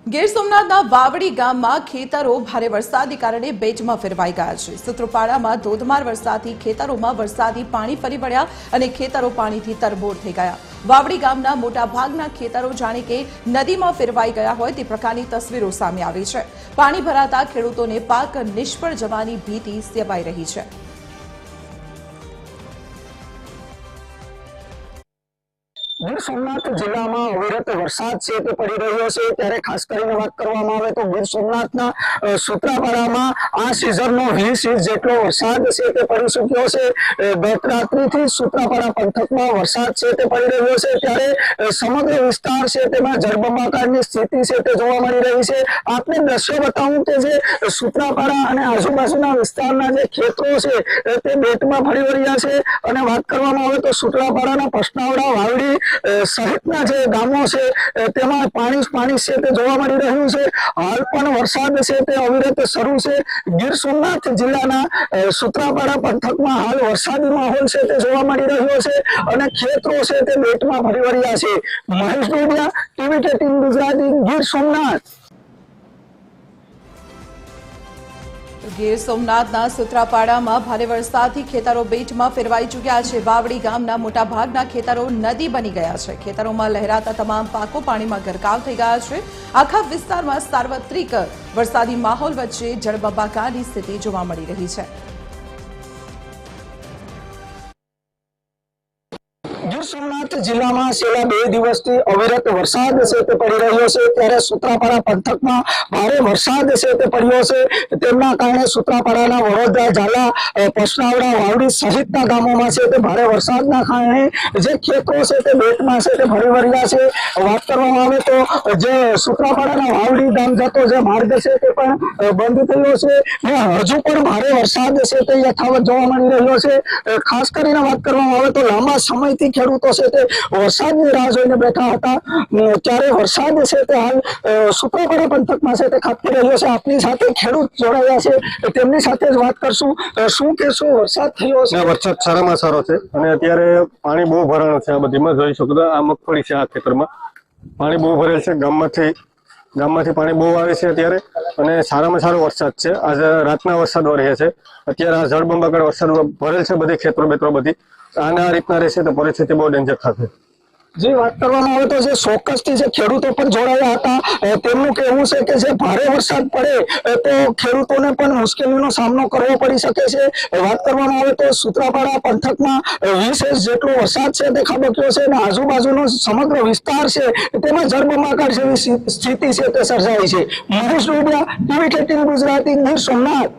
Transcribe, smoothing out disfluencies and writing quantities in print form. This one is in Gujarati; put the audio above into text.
ગીર સોમનાથના વાવડી ગામમાં ખેતરો ભારે વરસાદને કારણે બેટમાં ફેરવાઈ ગયા છે। સૂત્રોપાડામાં ધોધમાર વરસાદથી ખેતરોમાં વરસાદી પાણી ફરી વળ્યા અને ખેતરો પાણીથી તરબોળ થઈ ગયા। વાવડી ગામના મોટા ભાગના ખેતરો જાણે કે નદીમાં ફેરવાઈ ગયા હોય તે પ્રકારની તસવીરો સામે આવી છે। પાણી ભરાતા ખેડૂતોને પાક નિષ્ફળ જવાની ભીતિ સેવાઈ રહી છે। ગીર સોમનાથ જિલ્લામાં અવિરત વરસાદ છે તે પડી રહ્યો છે ત્યારે ખાસ કરીને વાત કરવામાં આવે તો ગીર સોમનાથના સૂત્રાપાડામાં આ સિઝનનો 20 ઇંચ જેટલો વરસાદ છે તે પડી ચૂક્યો છે। ગત રાત્રિથી સૂત્રાપાડા પંથકમાં વરસાદ છે તે પડી રહ્યો છે ત્યારે સમગ્ર વિસ્તાર છે તેમાં જળબંબાકારની સ્થિતિ છે તે જોવા મળી રહી છે। આપને દ્રશ્ય બતાવું કે જે સૂત્રાપાડા અને આજુબાજુના વિસ્તારના જે ખેતરો છે તે બેટમાં ફરી વળ્યા છે અને વાત કરવામાં આવે તો સૂત્રાપાડાના પસનાવડા વાવડી સહિતના જે ગામો છે તેમાં પાણી છે તે જોવા મળી રહ્યું છે। હાલ પણ વરસાદ છે તે અવિરત શરૂ છે। ગીર સોમનાથ જિલ્લાના સૂત્રાપાડા પંથકમાં હાલ વરસાદી માહોલ છે તે જોવા મળી રહ્યો છે અને ખેતરો છે તે બેટમાં ફરી વળ્યા છે। મહેશ ડોડિયા, ટીવી 18 ગુજરાતી, ગીર સોમનાથ। ગીર સોમનાથના સૂત્રાપાડામાં ભારે વરસાદથી ખેતરો બેટમાં ફેરવાઈ ચૂક્યા છે। વાવડી ગામના મોટા ભાગના ખેતરો નદી બની ગયા છે। ખેતરોમાં લહેરાતા તમામ પાકો પાણીમાં ગરકાવ થઈ ગયા છે। આખા વિસ્તારમાં સાર્વત્રિક વરસાદી માહોલ વચ્ચે જળબંબાકારની સ્થિતિ જોવા મળી રહી છે। ગીર સોમનાથ જિલ્લામાં છેલ્લા 2 દિવસથી અવિરત વરસાદ છે તે પડી રહ્યો છે ત્યારે સૂત્રાપાડા પંથકમાં ભારે વરસાદ છે તે પડ્યો છે। તેમના કારણે સૂત્રાપાડાના વડોદરા, ઝાલા, પસનાવડા, વાવડી સહિતના ગામોમાં છે તે ભારે વરસાદના કારણે જે ખેતરો છે તે બેટમાં છે તે ફરી વળ્યા છે। વાત કરવામાં આવે તો જે સૂત્રાપાડાના વાવડી ગામ જતો જે માર્ગ છે તે પણ બંધ થયો છે ને હજુ પણ ભારે વરસાદ છે તે યથાવત જોવા મળી રહ્યો છે। ખાસ કરીને વાત કરવામાં આવે તો લાંબા સમયથી ખેડૂતો છે તે વરસાદની રાહ જોઈને બેઠા હતા ત્યારે વરસાદ છે તે હાલ સૂત્રાપાડા પંથકમાં છે તે ખાબકી રહ્યો છે। આપની સાથે ખેડૂત જોડાયા છે તેમની સાથે જ વાત કરશું। શું કહેશો, વરસાદ થયો છે? વરસાદ સારામાં સારો છે અને અત્યારે પાણી બહુ ભરાણું છે। આ બધીમાં જોઈ શકો તો આ મગફળી છે, આ ખેતરમાં પાણી બહુ ભરેલ છે। ગામમાંથી પાણી બહુ આવે છે અત્યારે અને સારામાં સારો વરસાદ છે। આજે રાતના વરસાદ રહે છે। અત્યારે આ જળબંબાકાર વરસાદ ભરેલ છે બધી ખેતરો બેતરો બધી આના રીતના રહેશે તો પરિસ્થિતિ બહુ ડેન્જર થશે। જે વાત કરવામાં આવે તો જે ચોક્કસથી જે ખેડૂતો પણ જોડાયા હતા તેમનું કહેવું છે કે જે ભારે વરસાદ પડે તો ખેડૂતોને પણ મુશ્કેલીનો સામનો કરવો પડી શકે છે। વાત કરવામાં આવે તો સૂત્રાપાડા પંથકમાં 20 ઇંચ જેટલો વરસાદ છે તે ખાબક્યો છે અને આજુબાજુનો સમગ્ર વિસ્તાર છે તેમાં જળબંબાકાર જેવી સ્થિતિ છે તે સર્જાઈ છે। મહેશ ડોડિયા, ટીવી 18 ગુજરાતી, ગીર સોમનાથ।